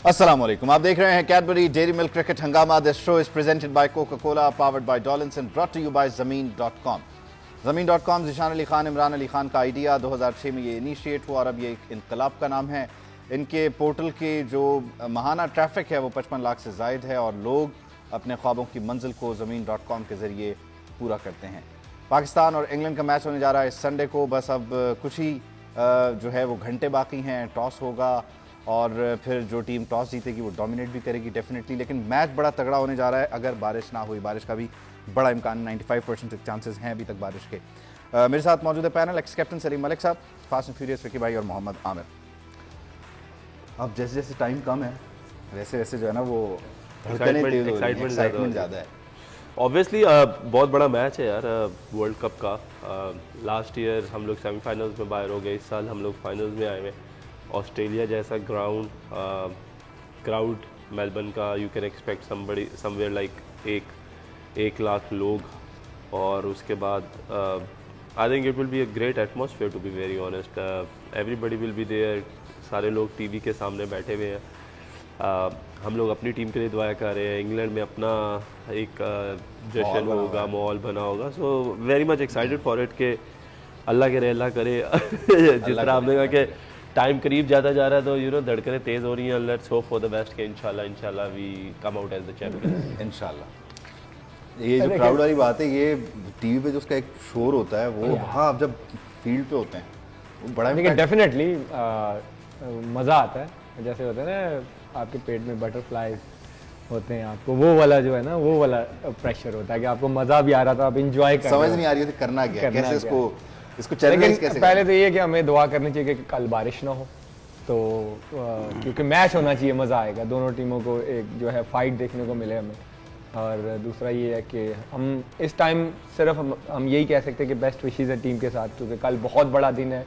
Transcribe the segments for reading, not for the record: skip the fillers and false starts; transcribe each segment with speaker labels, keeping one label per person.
Speaker 1: अस्सलाम वालेकुम, आप देख रहे हैं कैडबरी डेयरी मिल्क क्रिकेट हंगामा। This show is presented by Coca Cola, powered by Dawlance and brought to you by ज़मीन.com। ज़मीन.com ज़ीशान अली खान, इमरान अली खान का आइडिया 2006 में ये इनिशिएट हुआ और अब ये एक इनकलाब का नाम है। इनके पोर्टल की जो माहाना ट्रैफिक है वो 55 लाख से ज़ायद है और लोग अपने ख्वाबों की मंजिल को ज़मीन.com के ज़रिए पूरा करते हैं। पाकिस्तान और इंग्लैंड का मैच होने जा रहा है इस संडे को। बस अब कुछ ही जो है वो घंटे बाकी हैं, टॉस होगा और फिर जो टीम टॉस जीतेगी वो डोमिनेट भी करेगी डेफिनेटली। लेकिन मैच बड़ा तगड़ा होने जा रहा है अगर बारिश ना हुई। बारिश का भी बड़ा इम्कान, 95% चांसेस हैं अभी तक बारिश के। मेरे साथ मौजूद है panel, x captain Salim Malik साहब, फास्ट एंड फ्यूरियस विकी भाई और मोहम्मद आमिर। अब जैसे जैसे टाइम कम है वैसे वैसे जो है ना वो एक्साइटमेंट ज़्यादा है।
Speaker 2: ऑब्वियसली बहुत बड़ा मैच है यार वर्ल्ड कप का। लास्ट ईयर हम लोग सेमीफाइनल्स में बाहर हो गए, इस साल हम लोग फाइनल्स में आए हुए। ऑस्ट्रेलिया जैसा क्राउड मेलबर्न का, you can expect somewhere like 1 lakh लोग। और उसके बाद I think it will be a great atmosphere, to be very honest. Everybody will be there, सारे लोग टीवी के सामने बैठे हुए हैं। हम लोग अपनी टीम के लिए दुआ कर रहे हैं। इंग्लैंड में अपना एक जश्न होगा, माहौल बना होगा। So very much excited for it के अल्लाह करे जिस तरह आपने कहा कि टाइम करीब जाता जा रहा है तो धड़कनें तेज़ हो रही हैं। Let's hope for the best के इंशाल्लाह we come out as the champions
Speaker 1: इंशाल्लाह। ये जो क्राउड वाली बात है, ये टीवी पे जो उसका एक शोर होता है वो हाँ अब जब फील्ड पे होते हैं वो बड़ा
Speaker 3: डेफिनेटली मज़ा आता है। जैसे होता है ना आपके पेट में बटरफ्लाइज होते हैं, आपको वो वाला जो है ना वो वाला प्रेशर होता है कि आपको मज़ा भी आ रहा था, आप इंजॉय कर रहे हो।
Speaker 1: समझ नहीं आ रही थी करना क्या, कैसे इसको चैलेंज कैसे।
Speaker 3: पहले तो ये कि हमें दुआ करनी चाहिए कि कल बारिश ना हो, तो क्योंकि मैच होना चाहिए, मज़ा आएगा, दोनों टीमों को एक जो है फाइट देखने को मिले हमें। और दूसरा ये है कि हम इस टाइम सिर्फ हम यही कह सकते हैं कि बेस्ट विशेज़ है टीम के साथ, क्योंकि कल बहुत बड़ा दिन है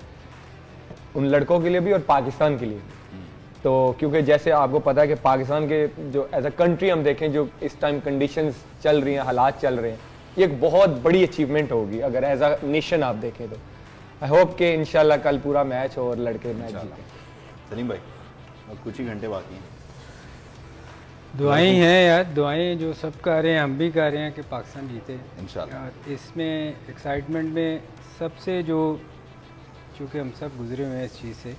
Speaker 3: उन लड़कों के लिए भी और पाकिस्तान के लिए भी। तो क्योंकि जैसे आपको पता है कि पाकिस्तान के जो एज अ कंट्री हम देखें, जो इस टाइम कंडीशंस चल रही हैं, हालात चल रहे हैं, ये एक बहुत बड़ी अचीवमेंट होगी अगर एज अ नेशन आप देखें तो। आई होप कि इंशाल्लाह कल पूरा मैच हो और लड़के मैच जीतें।
Speaker 1: सलीम भाई अब कुछ ही घंटे बाकी हैं।
Speaker 4: दुआएं हैं यार, दुआएं जो सब कर रहे हैं हम भी कर रहे हैं कि पाकिस्तान जीते
Speaker 1: इंशाल्लाह।
Speaker 4: इसमें एक्साइटमेंट में सबसे जो, चूँकि हम सब गुजरे हुए हैं इस चीज़ से,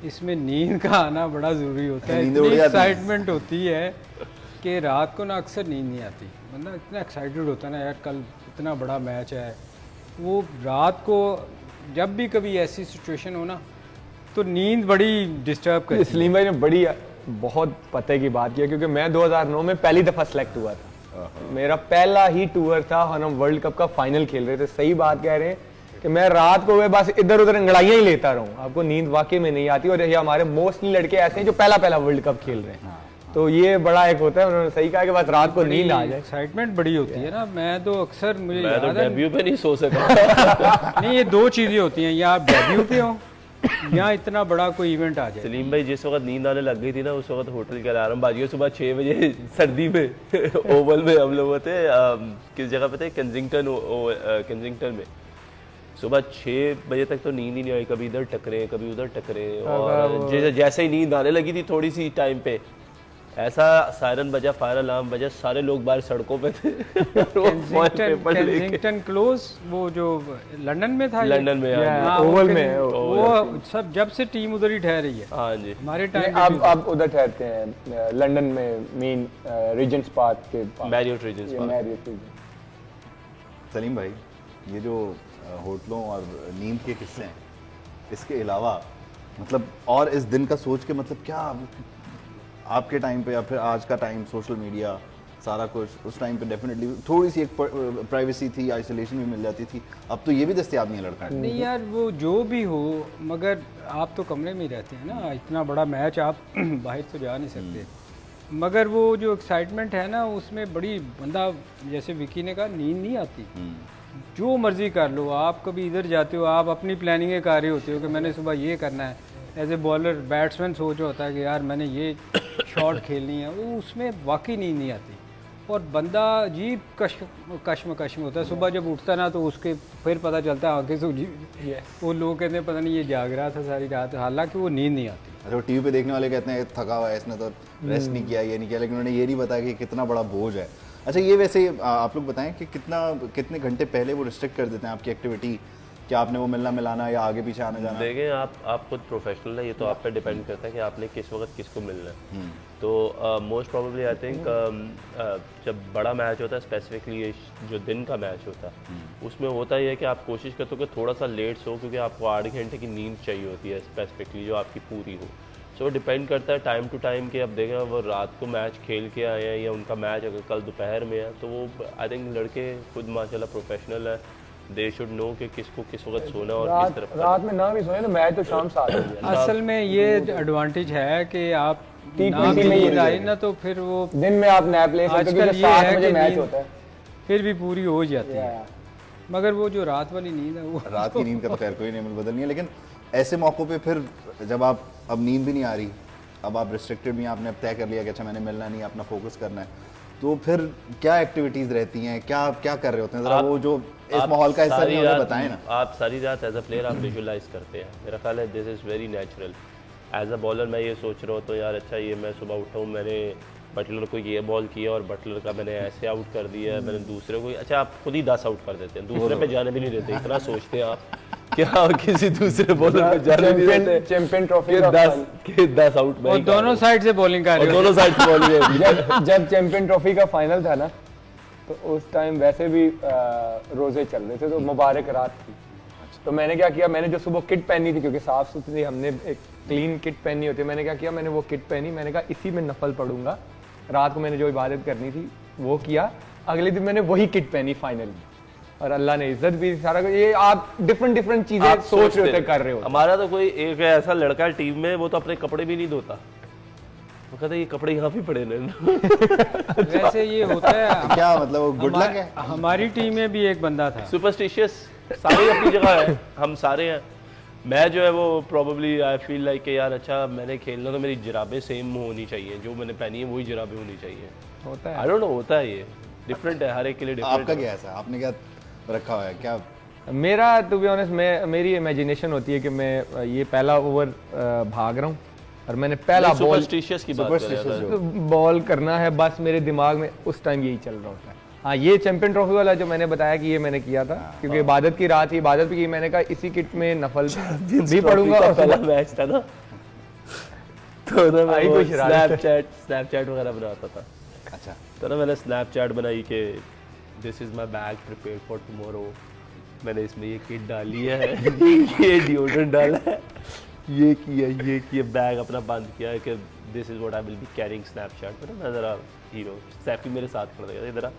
Speaker 4: इसमें नींद का आना बड़ा ज़रूरी होता है। इतनी एक्साइटमेंट होती है कि रात को ना अक्सर नींद नहीं आती। बंदा इतना एक्साइटेड होता है ना यार, कल इतना बड़ा मैच है, वो रात को जब भी कभी ऐसी सिचुएशन हो ना तो नींद बड़ी डिस्टर्ब करती है।
Speaker 3: सलीम भाई ने बड़ी बहुत पते की बात की, क्योंकि मैं 2009 में पहली दफ़ा सेलेक्ट हुआ था। मेरा पहला ही टूर था और हम वर्ल्ड कप का फाइनल खेल रहे थे। सही बात कह रहे हैं कि मैं रात को बस इधर उधर अंगड़ाइयाँ ही लेता रहूँ, आपको नींद वाकई में नहीं आती। और ये हमारे मोस्टली लड़के ऐसे हैं जो पहला वर्ल्ड कप खेल रहे हैं, तो ये बड़ा एक होता है। उन्होंने सही कहा कि बस रात को नींद आ जाए,
Speaker 4: एक्साइटमेंट बड़ी होती है ना। मैं तो अक्सर मुझे
Speaker 2: मैं तो डेब्यू पे नहीं सो सका।
Speaker 4: नहीं, ये दो चीज़ें होती हैं, या आप डेब्यू पे हो या इतना बड़ा कोई इवेंट आ जाए।
Speaker 2: सलीम भाई जिस वक्त नींद आने लग गई थी ना, उस वक्त होटल के अलार्म बाज गए सुबह 6 बजे सर्दी में ओवल में हम लोग थे। किस जगह पे थे? केंजिंगटन में। सुबह 6 बजे तक तो नींद ही नहीं आई, कभी इधर टकरे कभी उधर टकरे। और जैसे ही नींद आने लगी थी थोड़ी सी टाइम पे, ऐसा सायरन बजा, फायर अलार्म बजा, सारे लोग बाहर सड़कों पे थे।
Speaker 4: केंजिंगटन क्लोज, वो जो लंदन में था,
Speaker 2: लंदन में
Speaker 3: ओवल में,
Speaker 4: वो सब जब से टीम उधर ही ठहरी है।
Speaker 2: हाँ जी,
Speaker 4: हमारे टाइम
Speaker 3: अब उधर ठहरते हैं लंदन में, मेन रीजेंट्स पार्क के पास,
Speaker 2: मैरियट रीजेंट्स।
Speaker 1: सलीम भाई ये जो होटलों और नींद के किस्से हैं, इसके अलावा मतलब और इस दिन का सोच के मतलब क्या आपके टाइम पे या फिर आज का टाइम, सोशल मीडिया सारा कुछ, उस टाइम पे डेफिनेटली थोड़ी सी एक प्राइवेसी थी, आइसोलेशन भी मिल जाती थी। अब तो ये भी दस्तयाब नहीं है लड़का।
Speaker 4: नहीं यार, वो जो भी हो, मगर आप तो कमरे में ही रहते हैं ना, इतना बड़ा मैच आप बाहर तो जा नहीं सकते। मगर वो जो एक्साइटमेंट है ना, उसमें बड़ी बंदा, जैसे विकी ने कहा, नींद नहीं आती। जो मर्जी कर लो, आप कभी इधर जाते हो, आप अपनी प्लानिंगें कर रहे होते हो कि मैंने सुबह ये करना है। एज ए बॉलर बैट्समैन सोच होता है कि यार मैंने ये शॉट खेलनी है, वो उसमें वाकई नींद नहीं आती। और बंदा अजीब कश्म होता है। सुबह जब उठता ना तो उसके फिर पता चलता है आंखें सूझी, वो लोग कहते हैं पता नहीं ये जाग रहा था सारी रात, हालांकि वो नींद नहीं आती।
Speaker 1: अच्छा, वो टीवी पे देखने वाले कहते हैं थका हुआ है, इसने तो रेस्ट नहीं किया, ये नहीं किया, लेकिन उन्होंने ये नहीं बताया कि कितना बड़ा बोझ है। अच्छा, ये वैसे आप लोग बताएं कि कितने घंटे पहले वो रिस्ट्रिक्ट कर देते हैं आपकी एक्टिविटी, कि आपने वो मिलना मिलाना या आगे पीछे आना जाना?
Speaker 2: देखें, आप खुद प्रोफेशनल है, ये तो आप पे डिपेंड करता है कि आपने किस वक्त किसको मिलना है। तो मोस्ट प्रोबेबली आई थिंक जब बड़ा मैच होता है, स्पेसिफिकली जो दिन का मैच होता है, उसमें होता ही है कि आप कोशिश करते हो कि थोड़ा सा लेट सो, क्योंकि आपको 8 घंटे की नींद चाहिए होती है स्पेसिफिकली, जो आपकी पूरी हो। सो डिपेंड करता है टाइम टू टाइम कि अब देखें वो रात को मैच खेल के आए हैं या उनका मैच अगर कल दोपहर में है, तो वो आई थिंक लड़के खुद माशाल्लाह प्रोफेशनल है, दे शुड नो कि किसको किस वक्त सोना और किस तरफ
Speaker 3: रात में ना भी सोए तो मैच तो शाम 7 बजे।
Speaker 4: असल में ये एडवांटेज है कि आप
Speaker 3: T20 में
Speaker 4: नींद आई ना तो फिर वो
Speaker 3: दिन में आप नैप ले सकते हो,
Speaker 4: आजकल
Speaker 3: क्योंकि
Speaker 4: ये
Speaker 3: 7
Speaker 4: है
Speaker 3: बजे
Speaker 4: कि
Speaker 3: मैच
Speaker 4: नींद
Speaker 3: होता है।
Speaker 4: फिर भी पूरी हो जाती है, मगर वो जो रात वाली नींद है वो
Speaker 1: रात की नींद का तो खैर कोई नेमत बदल नहीं है, लेकिन ऐसे मौक़ों पे फिर जब आप अब नींद भी नहीं आ रही, अब आप रिस्ट्रिक्टेड भी, आपने अब तय कर लिया कि अच्छा मैंने मिलना नहीं, अपना फोकस करना है, तो फिर क्या एक्टिविटीज़ रहती हैं, क्या क्या कर रहे होते हैं? ज़रा वो जो इस माहौल का हिस्सा नहीं होता बताएं ना।
Speaker 2: आप सारी रात एज अ प्लेयर आप विजुअलाइज करते हैं, मेरा ख्याल है this is very natural. As a bowler मैं ये सोच रहा हूँ तो यार अच्छा ये मैं सुबह उठा हूँ, मैंने बटलर को ये बॉल किया और बटलर का मैंने ऐसे आउट कर दिया, मैंने दूसरे को, अच्छा आप खुद ही 10 आउट कर देते हैं, दूसरे पे जाने भी नहीं देते, इतना सोचते हैं आप क्या किसी दूसरे बॉलर पे जाने नहीं देते।
Speaker 3: चैंपियन ट्रॉफी
Speaker 2: के 10 आउट में
Speaker 4: और दोनों साइड से बॉलिंग कर रहे हो।
Speaker 2: दोनों साइड से बॉलिंग
Speaker 3: जब चैंपियन ट्रॉफी का फाइनल था ना, तो उस टाइम वैसे भी रोजे चल रहे थे, तो मुबारक रात थी। तो मैंने क्या किया, मैंने जो सुबह किट पहनी थी, क्योंकि साफ सुथरी हमने एक क्लीन किट पहनी होती है, मैंने क्या किया, मैंने वो किट पहनी, मैंने कहा इसी में नफल पढ़ूंगा। रात को मैंने जो इबादत करनी थी वो किया, अगले दिन मैंने वही किट पहनी फाइनली, और अल्लाह ने इज्जत भी सारा कुछ। ये आप डिफरेंट चीजें सोच रहे होते, कर रहे हो।
Speaker 2: हमारा तो कोई एक ऐसा लड़का टीम में, वो तो अपने कपड़े भी नहीं धोता, वो कहता है ये कपड़े यहाँ भी पड़े हैं।
Speaker 4: वैसे ये होता है
Speaker 1: क्या मतलब वो गुड लक है?
Speaker 4: हमारी टीम में भी एक बंदा था
Speaker 2: सुपरस्टिशियस, सारे अपनी जगह है, हम सारे हैं। मैं जो है वो प्रोबेबली आई फील लाइक कि यार अच्छा मैंने खेलना तो मेरी जराबें सेम होनी चाहिए, जो मैंने पहनी है वही जराबें होनी चाहिए।
Speaker 3: होता है,
Speaker 2: आई डोंट नो, होता है, ये डिफरेंट है, हर एक के लिए डिफरेंट।
Speaker 1: आपका क्या है ऐसा, आपने क्या रखा हुआ है क्या?
Speaker 3: मेरा टू बी ऑनेस्ट, मेरी इमेजिनेशन होती है कि मैं ये पहला ओवर भाग रहा हूँ और मैंने पहला बॉल
Speaker 2: सुपरस्टिशियस की बात कर रहा था।
Speaker 3: बॉल करना है, बस मेरे दिमाग में उस टाइम यही चल रहा होता है। हाँ, ये चैंपियन ट्रॉफी वाला जो मैंने बताया कि ये मैंने किया था, क्योंकि इबादत की रात थी, इबादत भी की, मैंने कहा इसी किट में नफल भी पढ़ूंगा। और
Speaker 2: पहला मैच था ना, तो ना मैं
Speaker 3: कोई शरारत
Speaker 2: स्नैपचैट वगैरह बनाता था।
Speaker 1: अच्छा,
Speaker 2: तो ना मैंने स्नैपचैट बनाई कि this is my bag prepared for tomorrow, मैंने इसमें ये किट डाली है, ये डिओड्रेंट डाला है, ये किया बैग अपना बंद किया है कि this is what I will be carrying Snapchat. पर मैं ज़रा स्नैपी मेरे साथ खड़ा था, इधर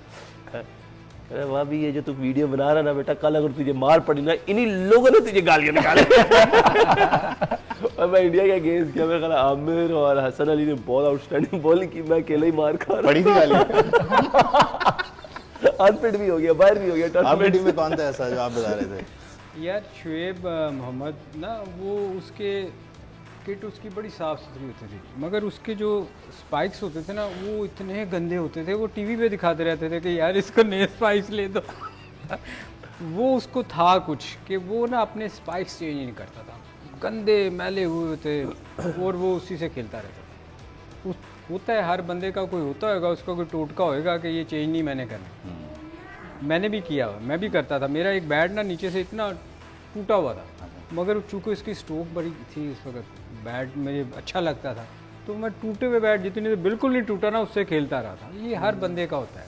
Speaker 2: अरे वहाँ भी ये जो तू वीडियो बना रहा ना बेटा, कल अगर तुझे मार पड़ी ना, इन्हीं लोगों ने तुझे गालियाँ निकाले। और मैं इंडिया के अगेंस्ट किया, मेरा आमिर और हसन अली ने बहुत आउटस्टैंडिंग बॉलिंग की, मैं अकेला ही मार खा रहा।
Speaker 1: बड़ी थी गालियाँ।
Speaker 2: अनफिट भी हो गया, बाहर भी हो गया।
Speaker 1: आपकी टीम में कौन था ऐसा जो आप बता रहे थे?
Speaker 4: यार शुएब मोहम्मद ना, वो उसके किट उसकी बड़ी साफ़ सुथरी होती थी, मगर उसके जो स्पाइक्स होते थे ना वो इतने गंदे होते थे, वो टीवी पे दिखाते रहते थे कि यार इसको नए स्पाइक्स ले दो। वो उसको था कुछ कि वो ना अपने स्पाइक्स चेंज नहीं करता था, गंदे मैले हुए थे, और वो उसी से खेलता रहता था। होता है, हर बंदे का कोई होता होगा, उसका कोई टोटका होएगा कि ये चेंज नहीं मैंने करना। मैंने भी किया, मैं भी करता था। मेरा एक बैट ना नीचे से इतना टूटा हुआ था, मगर चूँकि उसकी स्ट्रोक बड़ी थी उस वक्त, बैट मुझे अच्छा लगता था, तो मैं टूटे हुए बैट जितने तो बिल्कुल नहीं टूटा ना, उससे खेलता रहा था। ये हर बंदे का होता है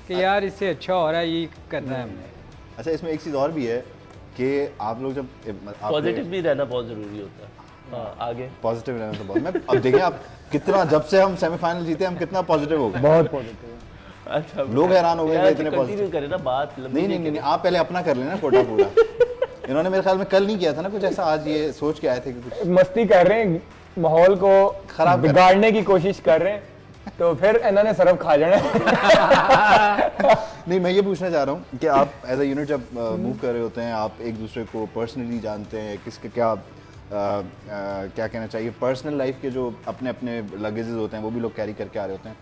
Speaker 4: कि यार इससे अच्छा हो रहा है, ये करना है हमने।
Speaker 1: अच्छा, इसमें एक चीज़ और भी है कि आप लोग जब
Speaker 2: पॉजिटिव भी रहना बहुत ज़रूरी होता है। हाँ, आगे
Speaker 1: पॉजिटिव रहना तो बहुत। मैं अब देखें आप कितना, जब से हम सेमीफाइनल जीते हम कितना पॉजिटिव हो गए,
Speaker 3: बहुत पॉजिटिव।
Speaker 2: अच्छा,
Speaker 1: लोग हैरान हो गए इतने
Speaker 2: पॉजिटिव करें ना बात।
Speaker 1: नहीं, आप पहले अपना कर लेना कोटा पूरा। इन्होंने मेरे ख्याल में कल नहीं किया था ना कुछ ऐसा, आज ये सोच के आए थे कि कुछ
Speaker 3: मस्ती कर रहे हैं, माहौल को
Speaker 1: खराब
Speaker 3: बिगाड़ने की कोशिश कर रहे हैं, तो फिर इन्होंने सरफ खा जाना।
Speaker 1: नहीं, मैं ये पूछना चाह रहा हूँ कि आप एज अ यूनिट जब मूव कर रहे होते हैं, आप एक दूसरे को पर्सनली जानते हैं, किसके क्या क्या कहना चाहिए, पर्सनल लाइफ के जो अपने अपने लगेजेस होते हैं वो भी लोग कैरी करके आ रहे होते हैं,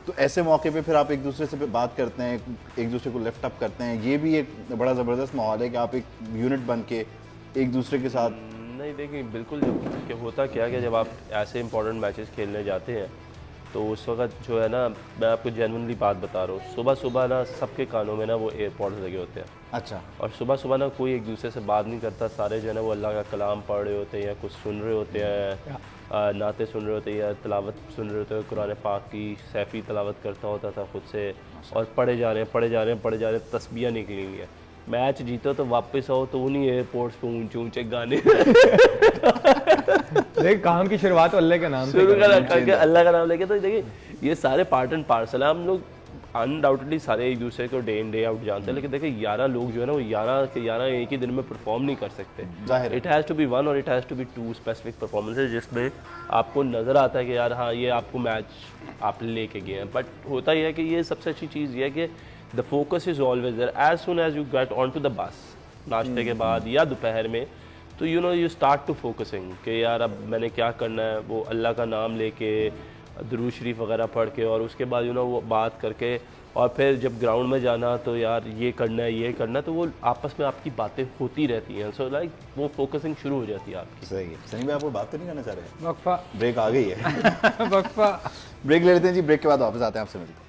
Speaker 1: तो ऐसे मौके पे फिर आप एक दूसरे से बात करते हैं, एक दूसरे को लिफ्ट अप करते हैं। ये भी एक बड़ा ज़बरदस्त माहौल है कि आप एक यूनिट बन के एक दूसरे के साथ
Speaker 2: नहीं देखिए बिल्कुल, जब कि होता क्या कि जब आप ऐसे इंपॉर्टेंट मैचेस खेलने जाते हैं तो उस वक्त जो है ना, मैं आपको जेन्युइनली बात बता रहा हूँ, सुबह सुबह ना सबके कानों में ना वो एयरपॉड्स लगे होते हैं।
Speaker 1: अच्छा।
Speaker 2: और सुबह सुबह ना कोई एक दूसरे से बात नहीं करता, सारे जो है ना वो अल्लाह का कलाम पढ़ रहे होते हैं या कुछ सुन रहे होते हैं, नाते सुन रहे होते हैं या तिलावत सुन रहे होते हैं। कुरान पाक की सैफ़ी तिलावत करता होता था खुद से, और पढ़े जा रहे हैं, तस्बीह निकली हुई है। मैच जीतो तो वापस आओ तो उन्हीं एयरपोर्ट्स पे ऊंचे ऊंचे गाने
Speaker 3: देख काम की शुरुआत तो अल्लाह के नाम से
Speaker 2: शुरू करके अल्लाह का नाम लेके। तो देखिए ये सारे पार्ट एंड पार्सल है। हम लोग अनडाउटेडली सारे एक दूसरे को डे इन डे आउट जानते हैं, लेकिन देखिए 11 लोग जो है ना वो 11 के 11 एक ही दिन में परफॉर्म नहीं कर सकते। It has to be one और it has to be two specific performances जिसमें आपको नज़र आता है कि यार हाँ ये आपको मैच आप लेके गए हैं। बट होता ही है कि ये सबसे अच्छी चीज़ ये है कि the focus is always there. As soon as you get on to the bus नाश्ते के बाद या दोपहर में, तो यू स्टार्ट टू फोकसिंग कि यार अब मैंने क्या करना है। वो अल्लाह का नाम लेके दुरूद शरीफ वगैरह पढ़ के और उसके बाद वो बात करके, और फिर जब ग्राउंड में जाना तो यार ये करना है, तो वो आपस में आपकी बातें होती रहती हैं। सो लाइक वो फोकसिंग शुरू हो जाती है आपकी।
Speaker 1: सही है। सनी भाई आप वो बात तो नहीं करना चाह रहे?
Speaker 4: वक्फा
Speaker 1: ब्रेक आ गई है।
Speaker 4: वक्फा
Speaker 1: ब्रेक ले लेते हैं जी, ब्रेक के बाद वापस आते हैं, आपसे मिलते हैं।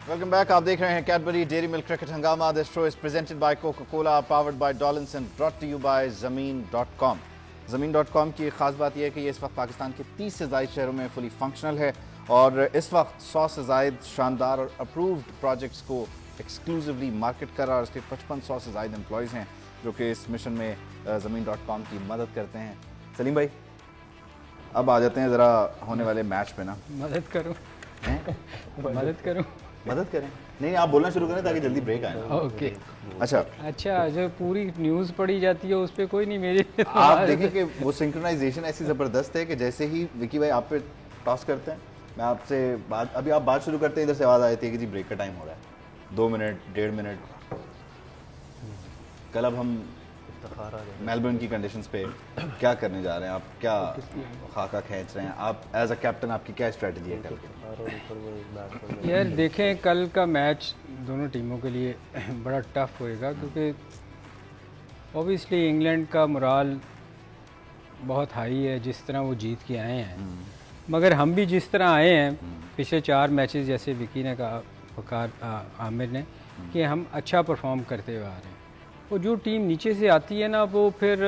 Speaker 1: Welcome back. आप देख रहे हैं कैडबरी डेयरी मिल्क क्रिकेट हंगामा। This show is presented by Coca Cola, powered by Dawlance and brought to you by ज़मीन.com। ज़मीन.com की खास बात यह है कि ये इस वक्त पाकिस्तान के 30 से ज़ायद शहरों में फुली फंक्शनल है और इस वक्त 100 से ज़ायद शानदार और अप्रूव्ड प्रोजेक्ट्स को एक्सक्लूसिवली मार्केट कर रहा है और इसके 5500 से ज़ायद एम्प्लॉयज़ हैं जो कि इस मिशन में ज़मीन.com की मदद करते हैं। सलीम भाई अब आ जाते हैं ज़रा होने वाले मैच पे ना।
Speaker 4: मदद करूं?
Speaker 1: मदद करें? नहीं आप बोलना शुरू करें ताकि जल्दी ब्रेक आए।
Speaker 4: ओके
Speaker 1: अच्छा
Speaker 4: जो पूरी न्यूज़ पढ़ी जाती है उस पर कोई नहीं मेरी
Speaker 1: आप देखें कि वो सिंक्रोनाइजेशन ऐसी ज़बरदस्त है कि जैसे ही विकी भाई आप पे टॉस करते हैं, मैं आपसे बात, अभी आप बात शुरू करते हैं इधर से आवाज़ आई थी कि जी ब्रेक का टाइम हो रहा है, 2 मिनट 1.5 मिनट। कल अब हम मेलबर्न की कंडीशंस पे क्या करने जा रहे हैं? आप क्या खाका खींच रहे हैं? आप एज अ कैप्टन आपकी क्या स्ट्रेटजी है कल की?
Speaker 4: यार देखें कल का मैच दोनों टीमों के लिए बड़ा टफ होएगा क्योंकि ऑब्वियसली इंग्लैंड का मोराल बहुत हाई है जिस तरह वो जीत के आए हैं, मगर हम भी जिस तरह आए हैं पिछले 4 मैचेस, जैसे विकी ने कहा, वकार आमिर ने, कि हम अच्छा परफॉर्म करते हुए आ रहे हैं। वो जो टीम नीचे से आती है ना वो फिर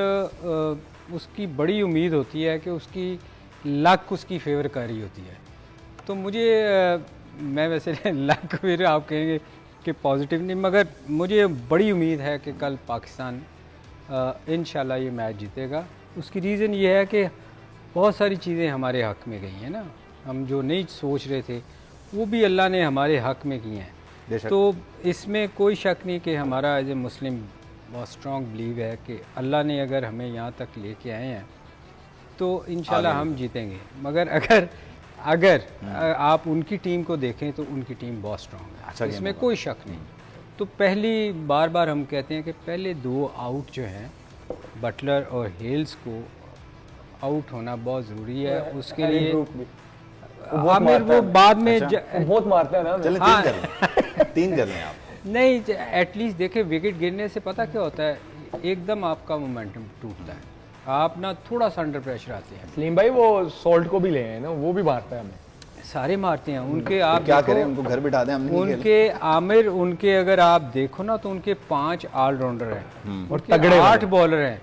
Speaker 4: उसकी बड़ी उम्मीद होती है कि उसकी लक उसकी फेवर कर रही होती है। तो मुझे मैं वैसे लक फिर आप कहेंगे कि पॉजिटिव नहीं, मगर मुझे बड़ी उम्मीद है कि कल पाकिस्तान इंशाल्लाह ये मैच जीतेगा। उसकी रीज़न ये है कि बहुत सारी चीज़ें हमारे हक़ में गई हैं ना, हम जो नहीं सोच रहे थे वो भी अल्लाह ने हमारे हक़ में किए हैं। तो इसमें कोई शक नहीं कि हमारा एज ए मुस्लिम बहुत स्ट्रॉन्ग बिलीव है कि अल्लाह ने अगर हमें यहाँ तक लेके आए हैं तो इंशाल्लाह हम जीतेंगे। मगर अगर आप उनकी टीम को देखें तो उनकी टीम बहुत स्ट्रॉन्ग है, अच्छा, इसमें कोई शक नहीं। तो पहली बार हम कहते हैं कि पहले 2 आउट जो हैं बटलर और हेल्स को आउट होना बहुत ज़रूरी है। उसके लिए आमिर वो बाद में
Speaker 3: बहुत मारता है ना।
Speaker 1: चलें 3 कर लें आप।
Speaker 4: नहीं एटलीस्ट देखे विकेट गिरने से पता क्या होता है, एकदम आपका मोमेंटम टूटता है, आप ना थोड़ा सा अंडर प्रेशर आते हैं।
Speaker 3: सलीम भाई वो सोल्ट को भी ले हैं ना, वो भी मारता है हमें,
Speaker 4: सारे मारते हैं उनके। आप
Speaker 1: क्या करें, उनको घर बिठा दें हम
Speaker 4: उनके आमिर, उनके अगर आप देखो ना तो उनके 5 ऑलराउंडर हैं और
Speaker 3: तगड़े
Speaker 4: 8 बॉलर हैं।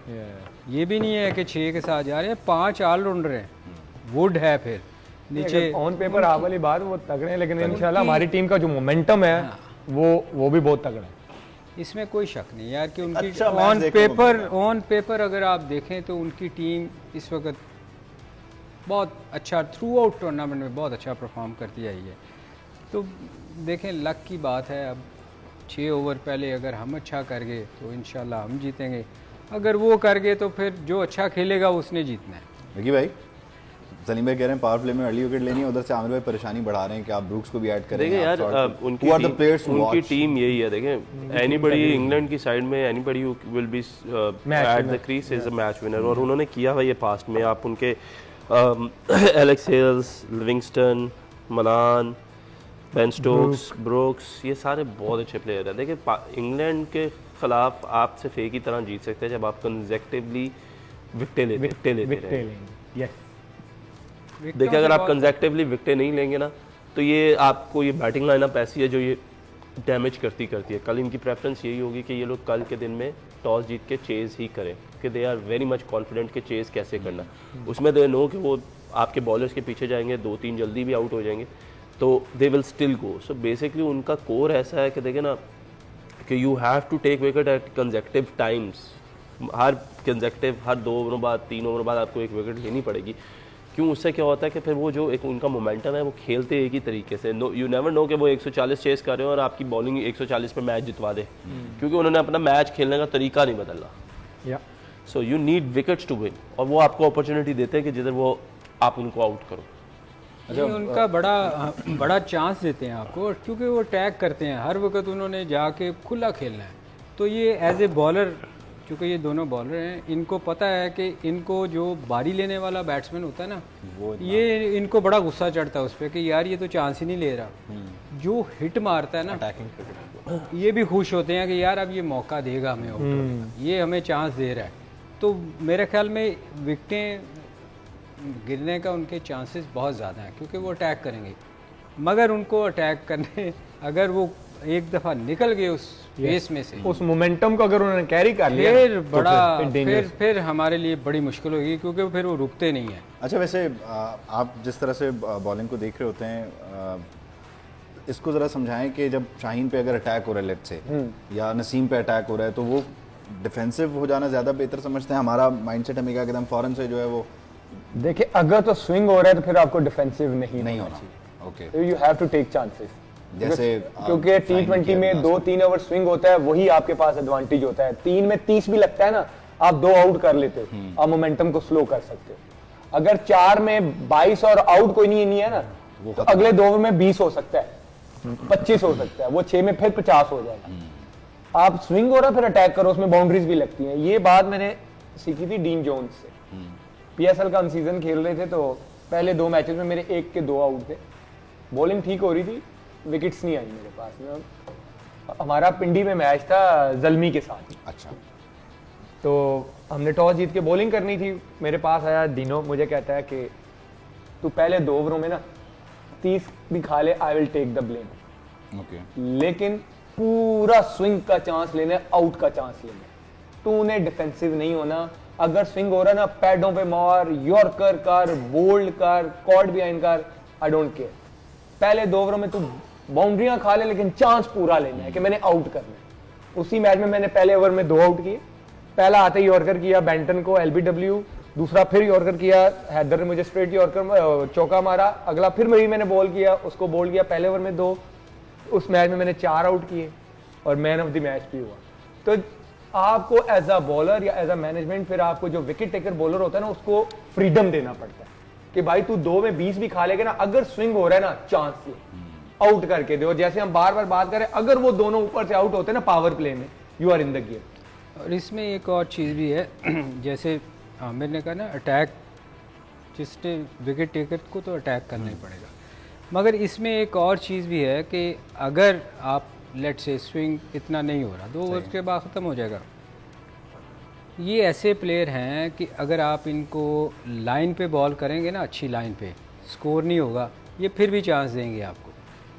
Speaker 4: ये भी नहीं है कि 6 के साथ जा रहे हैं, 5 ऑलराउंडर हैं। वुड है फिर नीचे
Speaker 3: ऑन पेपर आप वाली बात, वो तगड़े हैं, लेकिन इंशाल्लाह हमारी टीम का जो मोमेंटम है वो भी बहुत तगड़ा है।
Speaker 4: इसमें कोई शक नहीं यार कि उनकी
Speaker 1: अच्छा
Speaker 4: ऑन पेपर अगर आप देखें तो उनकी टीम इस वक्त बहुत अच्छा थ्रू आउट टूर्नामेंट में बहुत अच्छा परफॉर्म करती आई है। तो देखें लक की बात है, अब 6 ओवर पहले अगर हम अच्छा कर गए तो इंशाल्लाह हम जीतेंगे, अगर वो कर गए तो फिर जो अच्छा खेलेगा उसने जीतना है।
Speaker 1: विकी भाई, सलीम भाई कह रहे हैं पावर प्ले में अर्ली विकेट लेनी है, उधर से आमिर भाई परेशानी बढ़ा रहे हैं कि आप ब्रूक्स को भी ऐड करें।
Speaker 2: देखिए यार उनकी टीम यही है। देखें एनीबडी इंग्लैंड की साइड में anybody who will be at the crease is a match winner, और उन्होंने किया हुआ ये पास्ट में। आप उनके Alex Hales, Livingstone, Malan, Ben Stokes, brooks, ये सारे बहुत अच्छे प्लेयर हैं। देखिए इंग्लैंड के खिलाफ आप सिर्फ एक ही तरह जीत सकते हैं जब आप कंसेक्टिवली विकेटें लेते रहें। देखिए अगर आप कंसेक्टिवली विकेटें नहीं लेंगे ना तो ये आपको ये बैटिंग लाइनअप ऐसी है जो ये डैमेज करती है। कल इनकी प्रेफरेंस यही होगी कि ये लोग कल के दिन में टॉस जीत के चेज़ ही करें कि they are very much confident कि चेज़ कैसे करना। उसमें दे नो कि वो आपके बॉलर्स के पीछे जाएंगे, 2-3 जल्दी भी आउट हो जाएंगे तो they will still go. So basically उनका कोर ऐसा है कि देखें ना कि you have to take wicket at consecutive times. हर 2 ओवरों बाद 3 ओवर बाद आपको एक विकेट लेनी पड़ेगी। क्यों? उससे क्या होता है कि फिर वो जो एक उनका मोमेंटम है वो खेलते एक ही तरीके से। यू नेवर नो कि वो 140 चेस कर रहे हो और आपकी बॉलिंग 140 पे मैच जितवा दे, क्योंकि उन्होंने अपना मैच खेलने का तरीका नहीं बदला। So you need wickets to win, और वो आपको अपॉर्चुनिटी देते हैं कि जिधर वो आप उनको आउट करो।
Speaker 4: ये उनका बड़ा चांस देते हैं आपको, क्योंकि वो अटैक करते हैं हर वक्त, उन्होंने जाके खुला खेलना है। तो ये एज ए बॉलर, क्योंकि ये दोनों बॉलर हैं, इनको पता है कि इनको जो बारी लेने वाला बैट्समैन होता है ना, ये इनको बड़ा गुस्सा चढ़ता है उस पर कि यार ये तो चांस ही नहीं ले रहा। जो हिट मारता है ना, ये भी खुश होते हैं कि यार अब ये मौका देगा हमें आउट होने का, ये हमें चांस दे रहा है। तो मेरे ख्याल में विकेटें गिरने का उनके चांसेस बहुत ज़्यादा हैं, क्योंकि वो अटैक करेंगे। मगर उनको अटैक करने अगर वो एक दफ़ा निकल गए उस फेस में से,
Speaker 3: उस मोमेंटम को अगर उन्होंने कैरी कर लिया,
Speaker 4: फिर बड़ा फिर हमारे लिए बड़ी मुश्किल होगी, क्योंकि फिर वो रुकते नहीं हैं।
Speaker 1: अच्छा, वैसे आप जिस तरह से बॉलिंग को देख रहे होते हैं, इसको ज़रा समझाएं कि जब शाहीन पे अगर अटैक हो रहा है लेट से, या नसीम पे अटैक हो रहा है, तो वो डिफेंसिव हो जाना ज़्यादा बेहतर समझते हैं? हमारा माइंडसेट हमें एकदम फ़ौरन से जो है वो,
Speaker 3: देखिए अगर तो स्विंग हो रहा है तो फिर आपको डिफेंसिव नहीं होना
Speaker 1: चाहिए।
Speaker 3: Okay, you have to take chances.
Speaker 1: जैसे
Speaker 3: क्योंकि T20 में 2-3 ओवर स्विंग होता है, वही आपके पास एडवांटेज होता है। 3 में 30 भी लगता है ना, आप 2 आउट कर लेते हो, आप मोमेंटम को स्लो कर सकते हो। अगर 4 में 22 और आउट कोई नहीं है ना, तो अगले 2 ओवर में 20 हो सकता है, 25 हो सकता है, वो 6 में फिर 50 हो जाएगा। आप स्विंग हो रहा फिर अटैक करो, उसमें बाउंड्रीज भी लगती हैं। ये बात मैंने सीखी थी डीन जोन्स से। PSL का हम सीजन खेल रहे थे, तो पहले 2 मैचेस में मेरे 1 के 2 आउट थे, बॉलिंग ठीक हो रही थी, विकेट्स नहीं आई मेरे पास में। हमारा पिंडी में मैच था जल्मी के साथ।
Speaker 1: अच्छा,
Speaker 3: तो हमने टॉस जीत के बॉलिंग करनी थी। मेरे पास आया दिनो, मुझे कहता है कि तू पहले 2 ओवरों में ना 30 भी खा ले, I will take the blame.
Speaker 1: Okay,
Speaker 3: लेकिन पूरा स्विंग का चांस लेना है, आउट का चांस लेना है। तूने डिफेंसिव नहीं होना। अगर स्विंग हो रहा है ना, पैडों पे मार, यॉर्कर कर, बोल्ड कर, कॉर्ड बिहाइंड कर, आई डोंट केयर। पहले 2 ओवरों में तू बाउंड्रियां खा ले, लेकिन चांस पूरा लेना है कि मैंने आउट करना है। उसी मैच में मैंने पहले ओवर में 2 आउट किए। पहला आते ही यॉर्कर किया बेंटन को, LBW। दूसरा फिर यॉर्कर किया, हैदर ने मुझे स्ट्रेट यॉर्कर चौका मारा। अगला फिर मैंने बॉल किया, उसको बॉल किया पहले ओवर में 2। उस मैच में मैंने 4 आउट किए और मैन ऑफ द मैच भी हुआ। तो आपको एज अ बॉलर या एज अ मैनेजमेंट, फिर आपको जो विकेट टेकर बॉलर होता है ना, उसको फ्रीडम देना पड़ता है कि भाई तू 2 में 20 भी खा लेगा ना, अगर स्विंग हो रहा है ना, चांस ले, आउट करके दो। जैसे हम बार बार बात करें, अगर वो दोनों ऊपर से आउट होते हैं ना पावर प्ले में, you are in the game.
Speaker 4: और इसमें एक और चीज़ भी है, जैसे आमिर ने कहा ना, अटैक, जिसने विकेट टेकर को तो अटैक करना ही पड़ेगा। मगर इसमें एक और चीज़ भी है कि अगर आप लेट से स्विंग इतना नहीं हो रहा, 2 ओवर के बाद ख़त्म हो जाएगा। ये ऐसे प्लेयर हैं कि अगर आप इनको लाइन पे बॉल करेंगे ना, अच्छी लाइन पे, स्कोर नहीं होगा, ये फिर भी चांस देंगे आपको,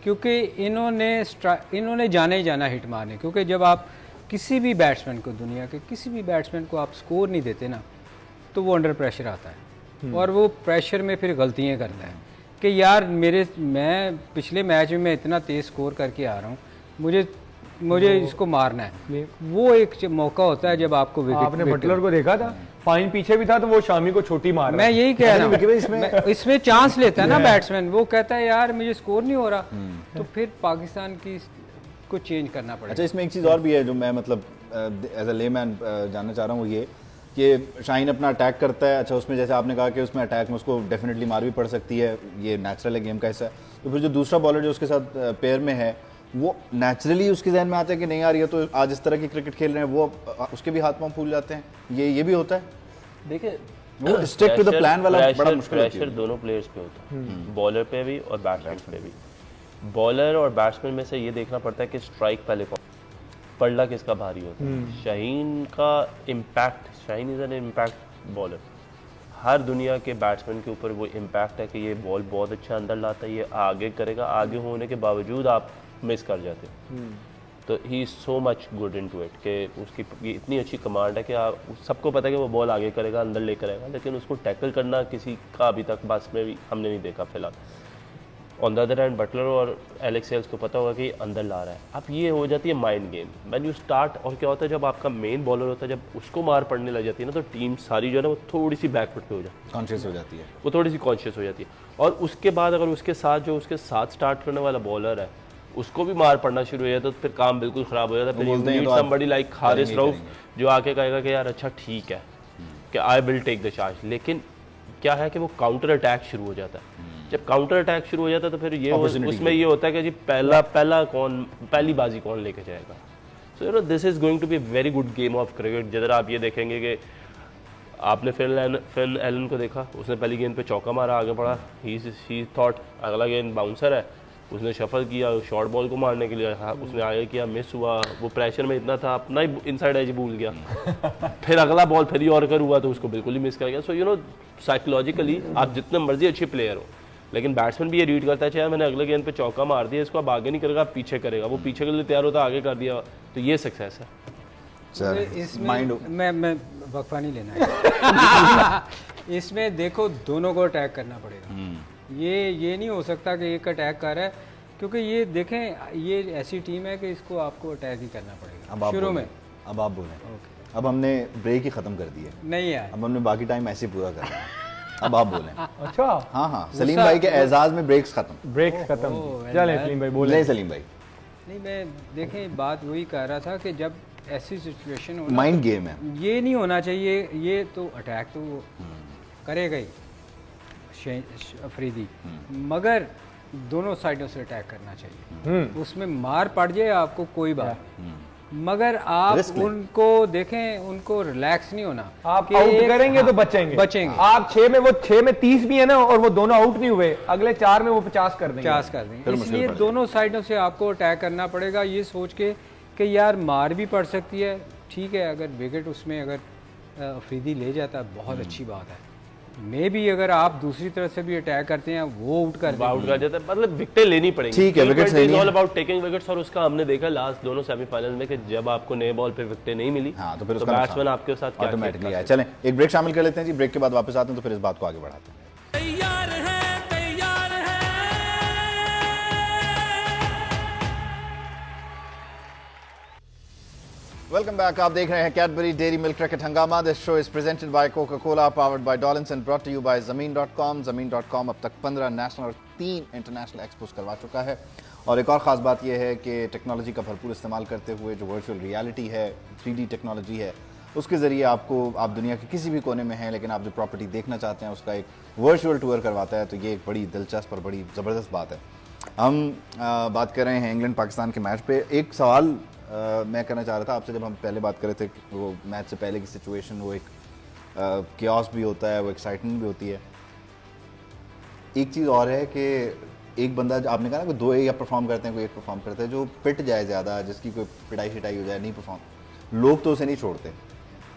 Speaker 4: क्योंकि इन्होंने जाना ही जाना हिट मारने। क्योंकि जब आप किसी भी बैट्समैन को, दुनिया के किसी भी बैट्समैन को आप स्कोर नहीं देते ना, तो वो अंडर प्रेशर आता है, और वो प्रेशर में फिर गलतियाँ करता है कि यार मैं पिछले मैच में मैं इतना तेज़ स्कोर करके आ रहा हूँ, मुझे इसको मारना है। वो एक मौका होता है जब आपको विकेट।
Speaker 3: आपने बटलर को देखा था, फाइन पीछे भी था, तो वो शामी को छोटी मार रहा है।
Speaker 4: मैं यही कह रहा हूँ, इसमें चांस लेता है ना बैट्समैन, वो कहता है यार मुझे स्कोर नहीं हो रहा, तो फिर पाकिस्तान की को चेंज करना पड़ेगा।
Speaker 1: अच्छा, इसमें एक चीज़ और भी है जो मैं मतलब एज अ लेमैन जानना चाह रहा हूँ, ये कि शाहीन अपना अटैक करता है। अच्छा, उसमें जैसे आपने कहा कि उसमें अटैक में उसको डेफिनेटली मार भी पड़ सकती है, ये नेचुरल है, गेम का हिस्सा है। तो फिर जो दूसरा बॉलर जो उसके साथ पेयर में है, वो नेचुरली उसके जहन में आता है कि नहीं यार ये तो आज इस तरह की क्रिकेट खेल रहे हैं, वो उसके भी हाथ पांव फूल जाते हैं। ये भी होता है।
Speaker 2: देखिए,
Speaker 1: वो स्टिक टू द प्लान वाला बड़ा मुश्किल है।
Speaker 2: प्रेशर दोनों प्लेयर्स पे होता है, बॉलर पे भी और बैट्समैन पे भी। बॉलर और बैट्समैन में से ये देखना पड़ता है कि स्ट्राइक पहले कौन, पलड़ा किसका भारी होता है। शाहीन का impact, Shaheen is an impact bowler. हर दुनिया के बैट्समैन के ऊपर वो इम्पैक्ट है कि ये बॉल बहुत अच्छा अंदर लाता है, ये आगे करेगा, आगे होने के बावजूद आप मिस कर जाते हो। तो he is so much good into it कि उसकी ये इतनी अच्छी कमांड है कि आप सबको पता है कि वो बॉल आगे करेगा, अंदर लेकर आएगा, लेकिन उसको टैकल करना किसी का अभी तक बस में भी हमने नहीं देखा फिलहाल। On the other hand Buttler और एलेक्स हेल्स को पता होगा कि अंदर ला रहा है। अब ये हो जाती है mind game when you start. और क्या होता है जब आपका मेन बॉलर होता है, जब उसको मार पड़ने लग जाती है ना, तो टीम सारी जो है ना वो थोड़ी सी बैकफुट पे हो जाती है,
Speaker 1: कॉन्शियस हो जाती है,
Speaker 2: वो थोड़ी सी कॉन्शियस हो जाती है। और उसके बाद अगर उसके साथ जो उसके साथ स्टार्ट करने वाला बॉलर है उसको भी मार पड़ना शुरू हो जाता है, तो फिर काम बिल्कुल ख़राब हो जाता है। फिर you need somebody like Haris Rauf जो आके कहेगा कि यार अच्छा ठीक है कि I will take the charge. लेकिन क्या है कि वो काउंटर अटैक शुरू हो जाता है। जब काउंटर अटैक शुरू हो जाता है तो फिर ये उसमें ये होता है कि जी पहली बाजी कौन लेके जाएगा। So you know this is going to be very good game of cricket. जिधर आप ये देखेंगे कि आपने फिल एलन को देखा, उसने पहली गेंद पे चौका मारा, आगे बढ़ा, ही थॉट अगला गेंद बाउंसर है, उसने शफल किया शॉर्ट बॉल को मारने के लिए, उसने आगे किया, मिस हुआ, वो प्रेशर में इतना था अपना ही इनसाइड एज भूल गया फिर अगला बॉल फिर यॉर्कर हुआ तो उसको बिल्कुल ही मिस कर गया। सो यू नो साइकोलॉजिकली आप जितने मर्जी अच्छे प्लेयर हो, लेकिन बैट्समैन भी ये रीड करता है चाहे मैंने अगले गेंद पे चौका मार दिया, इसको अब आगे नहीं करेगा, पीछे करेगा, वो पीछे के लिए तैयार होता आगे कर दिया, तो ये सक्सेस है।
Speaker 4: इसमें मैं वक्फा नहीं लेना है इसमें देखो दोनों को अटैक करना पड़ेगा। ये नहीं हो सकता कि एक अटैक कर रहा है, क्योंकि ये देखें ये ऐसी टीम है कि इसको आपको अटैक ही करना पड़ेगा शुरू में।
Speaker 1: अब आप बोलें। अब हमने ब्रेक ही खत्म कर दी है,
Speaker 4: नहीं यार,
Speaker 1: अब हमने बाकी टाइम ऐसे पूरा कर रहे हैं। अब आप बोलें।
Speaker 3: अच्छा
Speaker 1: हाँ हाँ, सलीम भाई के एजाज में ब्रेक्स खत्म।
Speaker 3: ब्रेक्स खत्म। चलें सलीम भाई बोले।
Speaker 1: नहीं सलीम भाई,
Speaker 4: नहीं मैं देखें बात वही कह रहा था कि जब ऐसी सिचुएशन हो,
Speaker 1: माइंड गेम है,
Speaker 4: ये नहीं होना चाहिए। ये तो अटैक तो वो करेगा ही अफरीदी, मगर दोनों साइडों से अटैक करना चाहिए। उसमें मार पड़ जाए आपको कोई बात, मगर आप उनको देखें, उनको रिलैक्स नहीं होना।
Speaker 3: आप आउट करेंगे तो बचेंगे। आप 6 में, वो 6 में 30 भी है ना, और वो दोनों आउट नहीं हुए, अगले 4 में वो 50 कर देंगे।
Speaker 4: इसलिए दोनों साइडों से आपको अटैक करना पड़ेगा, ये सोच के कि यार मार भी पड़ सकती है, ठीक है, अगर विकेट उसमें अगर अफरीदी ले जाता है बहुत अच्छी बात है। मे भी अगर आप दूसरी तरफ से भी अटैक करते हैं वो आउट कर
Speaker 2: जाता है, मतलब विकेटें लेनी पड़ेंगी।
Speaker 1: ठीक है, विकेट्स लेनी है,
Speaker 2: ऑल अबाउट टेकिंग विकेट्स। और उसका हमने देखा लास्ट दोनों सेमीफाइनल में कि जब आपको नए बॉल पे विकेटें नहीं मिली,
Speaker 1: हाँ, तो फिर उसका
Speaker 2: बैट्समैन आपके साथ क्या
Speaker 1: ऑटोमेटिकली आया। चलें एक ब्रेक शामिल कर लेते हैं जी, ब्रेक के बाद वापस आते हैं तो फिर इस बात को आगे बढ़ाते हैं। Welcome back. आप देख रहे हैं कैडबरी डेयरी मिल्क क्रिकेट हंगामा। This show is presented by Coca Cola, powered by Dawlance and brought to you by ज़मीन.com। ज़मीन.com अब तक 15 नेशनल और 3 इंटरनेशनल एक्सपोज करवा चुका है। और एक और ख़ास बात यह है कि टेक्नोलॉजी का भरपूर इस्तेमाल करते हुए जो वर्चुअल रियलिटी है, 3D टेक्नोलॉजी है, उसके ज़रिए आपको, आप दुनिया के किसी भी कोने में हैं लेकिन आप जो प्रॉपर्टी देखना चाहते हैं उसका एक वर्चुअल टूर करवाता है। तो ये एक बड़ी दिलचस्प और बड़ी ज़बरदस्त बात है। हम बात कर रहे हैं इंग्लैंड पाकिस्तान के मैच पे। एक सवाल मैं करना चाह रहा था आपसे, जब हम पहले बात कर रहे थे वो मैच से पहले की सिचुएशन, वो एक कियोस भी होता है, वो एक्साइटमेंट भी होती है। एक चीज़ और है कि एक बंदा, आपने कहा ना कि 2 या परफॉर्म करते हैं, कोई एक परफॉर्म करता है, जो पिट जाए ज़्यादा, जिसकी कोई पिटाई शिटाई हो जाए, नहीं परफॉर्म, लोग तो उसे नहीं छोड़ते,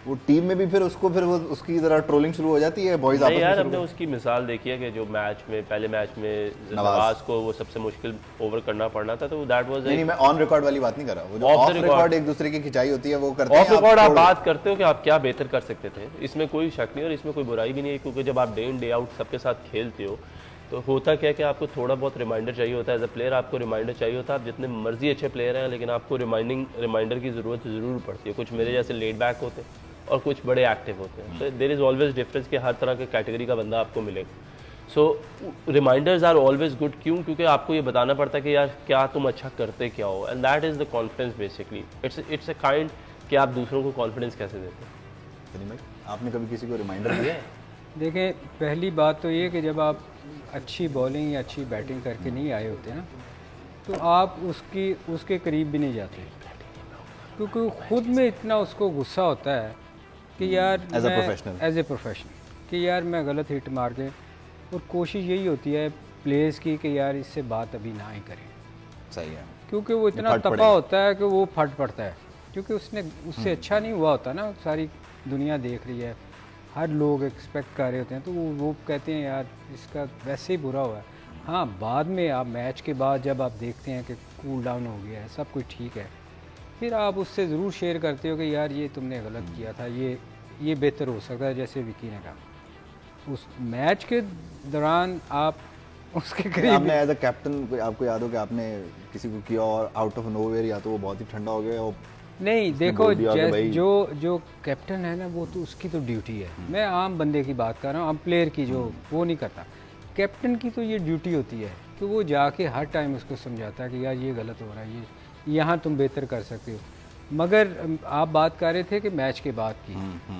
Speaker 1: वो टीम में भी फिर उसको फिर वो उसकी ज़रा ट्रोलिंग शुरू हो जाती है। बॉयज आपस में
Speaker 2: यार हमने उसकी मिसाल देखी है कि जो मैच में पहले मैच में नवाज को वो सबसे मुश्किल ओवर करना पड़ना था, तो दैट वाज
Speaker 1: नहीं, मैं ऑन रिकॉर्ड वाली बात नहीं कर रहा, वो जो ऑफ रिकॉर्ड एक दूसरे की खिंचाई होती है वो करते हैं।
Speaker 2: ऑफ रिकॉर्ड आप बात करते हो कि आप क्या बेहतर कर सकते थे, इसमें कोई शक नहीं और इसमें कोई बुराई भी नहीं है, क्योंकि जब आप डे इन डे आउट सबके साथ खेलते हो तो होता क्या है कि आपको थोड़ा बहुत रिमाइंडर चाहिए होता है। एज अ प्लेयर आपको रिमाइंडर चाहिए होता है। आप जितने मर्जी अच्छे प्लेयर हैं लेकिन आपको रिमाइंडर की ज़रूरत ज़रूर पड़ती है। कुछ मेरे जैसे लेड बैक होते हैं और कुछ बड़े एक्टिव होते हैं। So there is always difference कि हर तरह के कैटेगरी का बंदा आपको मिलेगा। So reminders are always good. क्यों? क्योंकि आपको ये बताना पड़ता है कि यार क्या तुम अच्छा करते क्या हो, and that is the confidence basically. It's a kind कि आप दूसरों को कॉन्फिडेंस कैसे देते हैं।
Speaker 1: आपने कभी किसी को रिमाइंडर दिया है?
Speaker 4: देखें, पहली बात तो ये कि जब आप अच्छी बॉलिंग या अच्छी बैटिंग करके नहीं आए होते ना, तो आप उसके करीब भी नहीं जाते, क्योंकि खुद में इतना उसको गुस्सा होता है कि यार एज ए प्रोफेशनल कि यार मैं गलत हिट मार के, और कोशिश यही होती है प्लेयर्स की कि यार इससे बात अभी ना ही करें,
Speaker 1: सही है,
Speaker 4: क्योंकि वो इतना
Speaker 1: फट
Speaker 4: तपा
Speaker 1: पड़ेगा।
Speaker 4: होता है कि वो फट पड़ता है, क्योंकि उसने उससे अच्छा नहीं हुआ होता ना, सारी दुनिया देख रही है, हर लोग एक्सपेक्ट कर रहे होते हैं, तो वो कहते हैं यार इसका वैसे ही बुरा हुआ है। हाँ, बाद में आप मैच के बाद जब आप देखते हैं कि कूल डाउन हो गया है, सब कुछ ठीक है, फिर आप उससे ज़रूर शेयर करते हो कि यार ये तुमने गलत किया था, ये बेहतर हो सकता है, जैसे विकी ने कहा। उस मैच के दौरान आप उसके करीब
Speaker 1: आपने एज अ कैप्टन, आपको याद हो कि आपने किसी को किया और आउट ऑफ नोवेयर या तो वो बहुत ही ठंडा हो गया और
Speaker 4: नहीं,
Speaker 1: उसने
Speaker 4: देखो
Speaker 1: बोल दिया कि भाई-
Speaker 4: जो कैप्टन है ना, वो तो उसकी तो ड्यूटी है। मैं आम बंदे की बात कर रहा हूँ, आम प्लेयर की, जो वो नहीं करता। कैप्टन की तो ये ड्यूटी होती है कि वो जाके हर टाइम उसको समझाता है कि यार ये गलत हो रहा है, ये यहाँ तुम बेहतर कर सकते हो। मगर आप बात कर रहे थे कि मैच के बाद की,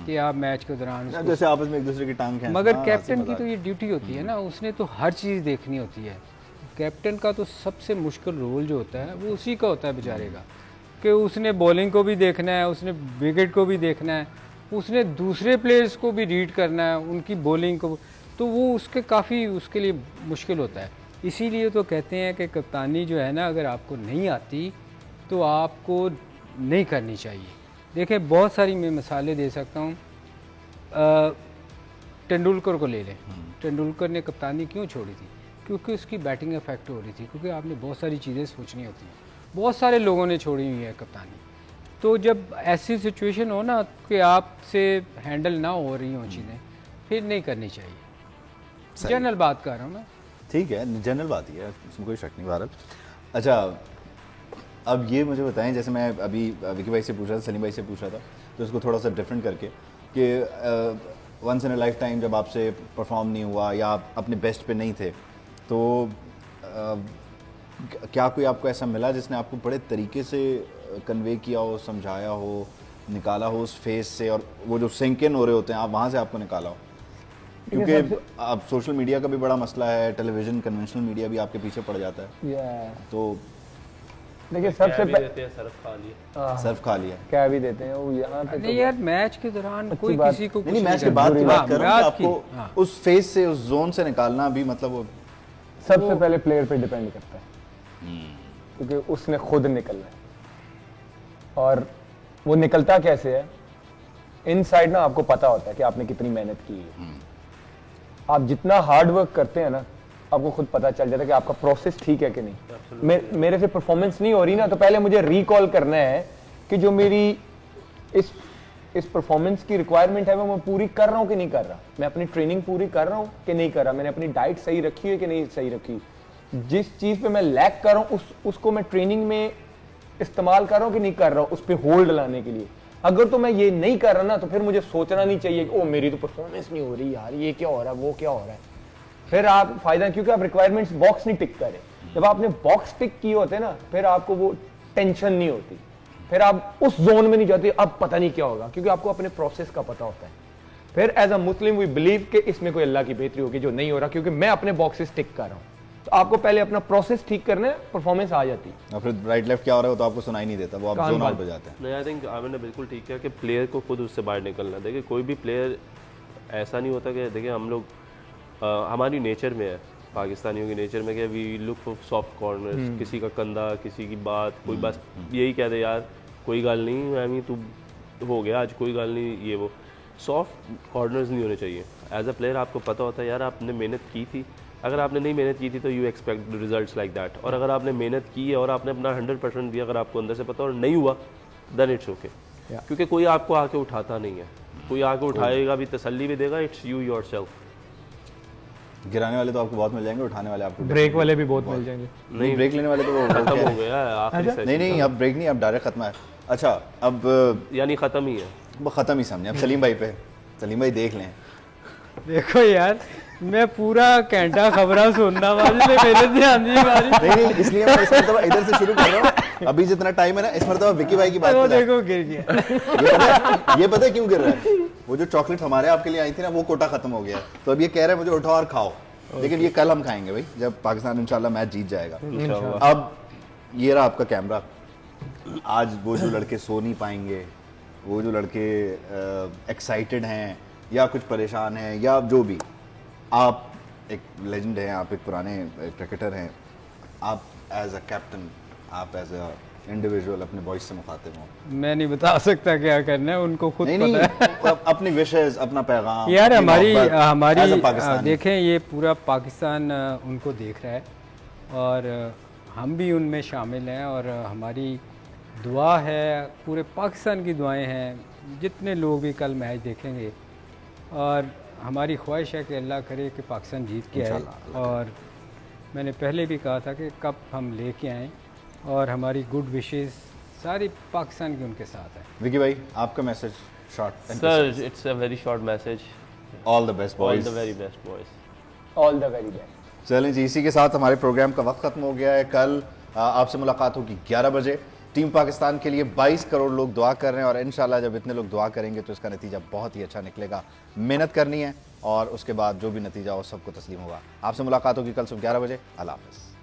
Speaker 4: कि आप मैच के दौरान उसको-
Speaker 1: जैसे आपस में एक दूसरे की टांग खींचना,
Speaker 4: मगर
Speaker 1: हंसी
Speaker 4: कैप्टन की
Speaker 1: मजाक।
Speaker 4: तो ये ड्यूटी होती है ना, उसने तो हर चीज़ देखनी होती है। कैप्टन का तो सबसे मुश्किल रोल जो होता है वो उसी का होता है बेचारे का, कि उसने बॉलिंग को भी देखना है, उसने विकेट को भी देखना है, उसने दूसरे प्लेयर्स को भी रीड करना है, उनकी बॉलिंग को, तो वो उसके काफ़ी उसके लिए मुश्किल होता है। इसीलिए तो कहते हैं कि कप्तानी जो है ना, अगर आपको नहीं आती तो आपको नहीं करनी चाहिए। देखें, बहुत सारी मैं मिसालें दे सकता हूँ। तेंदुलकर को ले लें। तेंदुलकर ने कप्तानी क्यों छोड़ी थी? क्योंकि उसकी बैटिंग इफेक्ट हो रही थी, क्योंकि आपने बहुत सारी चीज़ें सोचनी होती हैं। बहुत सारे लोगों ने छोड़ी हुई है कप्तानी। तो जब ऐसी सिचुएशन हो ना कि आपसे हैंडल ना हो रही हों चीज़ें, फिर नहीं करनी चाहिए। जनरल बात कर रहा हूँ मैं।
Speaker 1: ठीक है, जनरल बात ही है, इसमें कोई शक नहीं। भारत, अच्छा अब ये मुझे बताएं, जैसे मैं अभी विकी भाई से पूछ रहा था, सलीम भाई से पूछ रहा था, तो इसको थोड़ा सा डिफरेंट करके कि once in a lifetime जब आपसे परफॉर्म नहीं हुआ या आप अपने बेस्ट पे नहीं थे, तो क्या कोई आपको ऐसा मिला जिसने आपको बड़े तरीके से कन्वे किया हो, समझाया हो, निकाला हो उस फेस से, और वो जो सिंक इन हो रहे होते हैं आप वहाँ से आपको निकाला हो? क्योंकि अब सोशल मीडिया का भी बड़ा मसला है, टेलीविज़न, कन्वेंशनल मीडिया भी आपके पीछे पड़ जाता है, तो
Speaker 3: देखिए सबसे
Speaker 2: देते हैं, सरफ खा लिया।
Speaker 1: सर्फ खा लिया।
Speaker 3: क्या भी देते हैं वो यहाँ पे।
Speaker 4: नहीं यार, मैच के दौरान कोई
Speaker 3: बात-
Speaker 4: किसी को
Speaker 1: नहीं,
Speaker 4: कुछ
Speaker 1: मैच के
Speaker 4: नहीं
Speaker 1: बाद की
Speaker 4: करता।
Speaker 1: बात कर रहा हूँ,
Speaker 4: मैच
Speaker 1: आपको
Speaker 4: की, हाँ।
Speaker 1: उस फेस से, उस जोन से निकालना भी, मतलब वो
Speaker 3: सबसे पहले प्लेयर पे डिपेंड करता है, क्योंकि उसने खुद निकलना है। और वो निकलता कैसे है, इनसाइड ना आपको पता होता है कि आपने कितनी मेहनत की है। आप जितना हार्ड वर्क करते हैं ना, आपको खुद पता चल जाता है कि आपका प्रोसेस ठीक है कि नहीं। मेरे से परफॉर्मेंस नहीं हो रही ना, तो पहले मुझे रिकॉल करना है कि जो मेरी इस परफॉर्मेंस की रिक्वायरमेंट है वो मैं पूरी कर रहा हूँ कि नहीं कर रहा, मैं अपनी ट्रेनिंग पूरी कर रहा हूँ कि नहीं कर रहा, मैंने अपनी डाइट सही रखी है कि नहीं सही रखी, जिस चीज़ पे मैं लैक कर रहा हूँ उसको मैं ट्रेनिंग में इस्तेमाल कर रहा हूँ कि नहीं कर रहा हूँ, उस पर होल्ड लाने के लिए। अगर तो मैं ये नहीं कर रहा ना, तो फिर मुझे सोचना नहीं चाहिए कि ओ मेरी तो परफॉर्मेंस नहीं हो रही यार, ये क्या हो रहा है, वो क्या हो रहा है। फिर आप फायदा, क्योंकि आप रिक्वायरमेंट्स बॉक्स नहीं टिक करे। जब आपने बॉक्स टिक किए होते ना, फिर आपको वो टेंशन नहीं होती, फिर आप उस जोन में नहीं जाते अब पता नहीं क्या होगा, क्योंकि आपको अपने प्रोसेस का पता होता है। फिर as a Muslim we believe कि इसमें कोई अल्लाह की बेहतरी होगी जो नहीं हो रहा, क्योंकि मैं अपने बॉक्सेस टिक कर रहा हूँ। तो आपको पहले अपना प्रोसेस ठीक करना है, परफॉर्मेंस आ जाती है।
Speaker 1: और फिर राइट लेफ्ट क्या हो रहा है तो आपको सुनाई नहीं देता, वो आप
Speaker 3: कान
Speaker 1: जोन आउट
Speaker 3: बंद।
Speaker 1: हो जाते हैं।
Speaker 2: नहीं, आई थिंक आमिर ने बिल्कुल ठीक किया कि प्लेयर को खुद उससे बाहर निकलना। देखिए कोई भी प्लेयर ऐसा नहीं होता कि देखिए हम लोग हमारी नेचर में है, पाकिस्तानियों की नेचर में, कि we look for soft corners, किसी का कंधा, किसी की बात, कोई बस यही कह दे यार कोई गल नहीं मैमी तू हो गया आज, कोई गल नहीं, ये वो सॉफ्ट कॉर्नर्स नहीं होने चाहिए। एज अ प्लेयर आपको पता होता है यार आपने मेहनत की थी, अगर आपने नहीं मेहनत की थी तो you expect results like that, और अगर आपने मेहनत की है और आपने अपना 100% दिया, अगर आपको अंदर से पता और नहीं हुआ देन इट्स ओके, क्योंकि कोई आपको आके उठाता नहीं है, कोई आके उठाएगा भी, तसल्ली भी देगा, इट्स यू योरसेल्फ।
Speaker 1: गिराने वाले तो आपको बहुत मिल जाएंगे, उठाने वाले आपको
Speaker 3: ब्रेक वाले भी बहुत मिल जाएंगे।
Speaker 1: नहीं, ब्रेक लेने वाले तो वो
Speaker 2: खत्म हो गया है आखिरी सेशन,
Speaker 1: नहीं, अब ब्रेक नहीं, अब डायरेक्ट खत्म है। अच्छा, अब
Speaker 2: यानी खत्म ही है।
Speaker 1: वो खत्म ही समझे। अब सलीम भाई पे, सलीम भाई देख लें।
Speaker 4: देखो यार, मैं पूरा घंटा खबरें सुनना वाली में मेरे ध्यान नहीं मारी।
Speaker 1: नहीं, इसलिए मैं इस मरतबा इधर से शुरू कर रहा हूँ। अभी जितना टाइम है ना, इस मरतबा विकी भाई की बात
Speaker 4: वो
Speaker 1: पे लाए।
Speaker 4: देखो गिर गया।
Speaker 1: ये पता है क्यों गिर रहा है? वो जो चॉकलेट हमारे आपके लिए आई थी ना, वो कोटा खत्म हो गया, तो अब ये कह रहे हैं मुझे उठाओ और खाओ, लेकिन ये कल हम खाएंगे भाई, जब पाकिस्तान इंशाल्लाह मैच जीत जाएगा। अब ये रहा आपका कैमरा। आज वो जो लड़के सो नहीं पाएंगे, वो जो लड़के एक्साइटेड हैं या कुछ परेशान हैं या जो भी, आप एक लेजेंड हैं, आप एक पुराने क्रिकेटर हैं, आप एज अ कैप्टन, आप एज अ इंडिविजुअल अपने बॉयज से मुखातिब हो?
Speaker 4: मैं नहीं बता सकता क्या करना है, उनको खुद
Speaker 1: नहीं
Speaker 4: पता है।
Speaker 1: अपनी विशेष, अपना पैगाम
Speaker 4: यार
Speaker 1: अपनी
Speaker 4: हमारी
Speaker 1: मोहब्बत as a
Speaker 4: हमारी
Speaker 1: पाकिस्तानी।
Speaker 4: देखें, ये पूरा पाकिस्तान उनको देख रहा है और हम भी उनमें शामिल हैं, और हमारी दुआ है, पूरे पाकिस्तान की दुआएं हैं, जितने लोग भी कल मैच देखेंगे, और हमारी ख्वाहिश है कि अल्लाह करे कि पाकिस्तान जीत के आए।
Speaker 1: इंशाल्लाह।
Speaker 4: और मैंने पहले भी कहा था कि कप हम लेके आएँ, और हमारी गुड विशेस सारी पाकिस्तान की उनके साथ है।
Speaker 1: विकी भाई, आपका message short?
Speaker 2: Sir, it's a very short message.
Speaker 1: All the best
Speaker 2: All
Speaker 1: boys.
Speaker 2: the very best, boys.
Speaker 3: All the very best.
Speaker 1: चलें जी, इसी के साथ हमारे प्रोग्राम का वक्त खत्म हो गया है। कल आपसे मुलाकात होगी 11 बजे। टीम पाकिस्तान के लिए 22 करोड़ लोग दुआ कर रहे हैं, और इंशाल्लाह जब इतने लोग दुआ करेंगे तो इसका नतीजा बहुत ही अच्छा निकलेगा। मेहनत करनी है और उसके बाद जो भी नतीजा हो सबको तस्लीम होगा। आपसे मुलाकात होगी कल सुबह 11 बजे। अल्लाह हाफ़िज़।